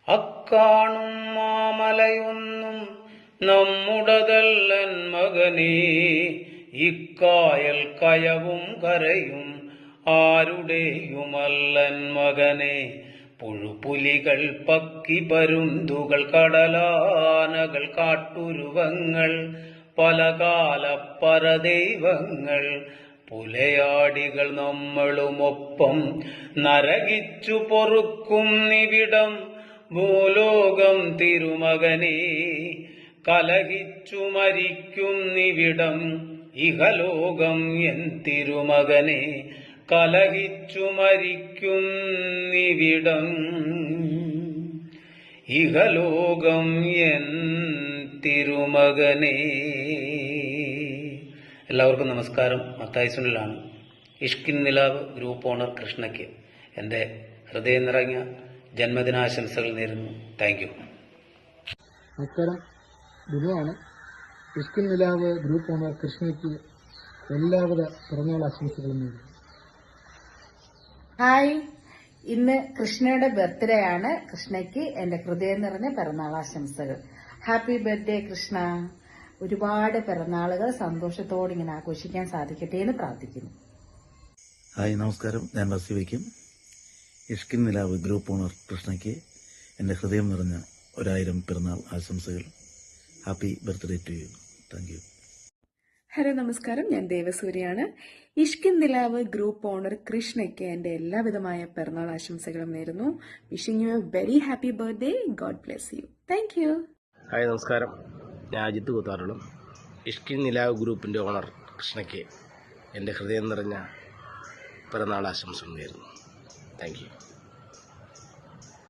അക്കാണും മാമലയൊന്നും നമ്മുടതല്ലൻ മകനേ, ഇക്കായൽ കയവും കരയും ആരുടെയുമല്ലൻ മകനെ. പുഴുപുലികൾ, പക്കി, പരുന്തുകൾ, കടലാനകൾ, കാട്ടുരുവങ്ങൾ, പലകാല പരദൈവങ്ങൾ, പുലയാടികൾ നമ്മളുമൊപ്പം നരകിച്ചു പൊറുക്കുന്നിവിടം ഭൂലോകം തിരുമകനെ. കലഹിച്ചു മരിക്കുന്നിവിടം ഇഹലോകം എൻ തിരുമകനെ. കലഹിച്ചു മരിക്കുന്നിവിടം ഇഹലോകം എൻ തിരുമകനെ. എല്ലാവർക്കും നമസ്കാരം. മത്തായി സുനിലാണ്. ഇഷ്കിൻ നിലാവ് ഗ്രൂപ്പ് ഓണർ കൃഷ്ണയ്ക്ക് എൻ്റെ ഹൃദയം നിറഞ്ഞ ജന്മദിനാശംസകൾ നേരുന്നു. Thank you. നമസ്കാരം, ബിനുവാണ്. ഇഷ്കിൻ നിലാവ് ഗ്രൂപ്പ് ഓണർ കൃഷ്ണയ്ക്ക് എല്ലാവിധ പിറന്നാൾ ആശംസകളും നേരുന്നു. ഹായ്, ഇന്ന് കൃഷ്ണയുടെ ബർത്ത്ഡേ ആണ്. കൃഷ്ണയ്ക്ക് എന്റെ ഹൃദയം നിറഞ്ഞ പിറന്നാൾ ആശംസകൾ. Happy birthday Krishna. ഒരുപാട് പിറന്നാളുകൾ സന്തോഷത്തോടെ ഇങ്ങനെ ആഘോഷിക്കാൻ സാധിക്കട്ടെ എന്ന് പ്രാർത്ഥിക്കുന്നു. ഹായ്, നമസ്കാരം. ഞാൻ വസി വയ്ക്കും. ഇഷ്കിൻ നിലാവ് ഗ്രൂപ്പ് ഓണർ കൃഷ്ണയ്ക്ക് എൻ്റെ ഹൃദയം നിറഞ്ഞ 1000 പിറന്നാൾ ആശംസകൾ. Happy birthday to you. Thank you. Hello, നമസ്കാരം. ഞാൻ ദേവസൂര്യാണ്. ഇഷ്കിൻ നിലാവ് ഗ്രൂപ്പ് ഓണർ കൃഷ്ണയ്ക്ക് എൻ്റെ എല്ലാവിധമായ പിറന്നാൾ ആശംസകളും നേരുന്നു. Wishing you A very happy birthday. God bless you. Thank U. Hi, നമസ്കാരം. ഞാൻ അജിത്ത് കൂത്താറുളം. ഇഷ്കിൻ നിലാവ് ഗ്രൂപ്പിൻ്റെ ഓണർ കൃഷ്ണയ്ക്ക് എൻ്റെ ഹൃദയം നിറഞ്ഞ പിറന്നാൾ ആശംസകൾ നേരുന്നു. Thank you.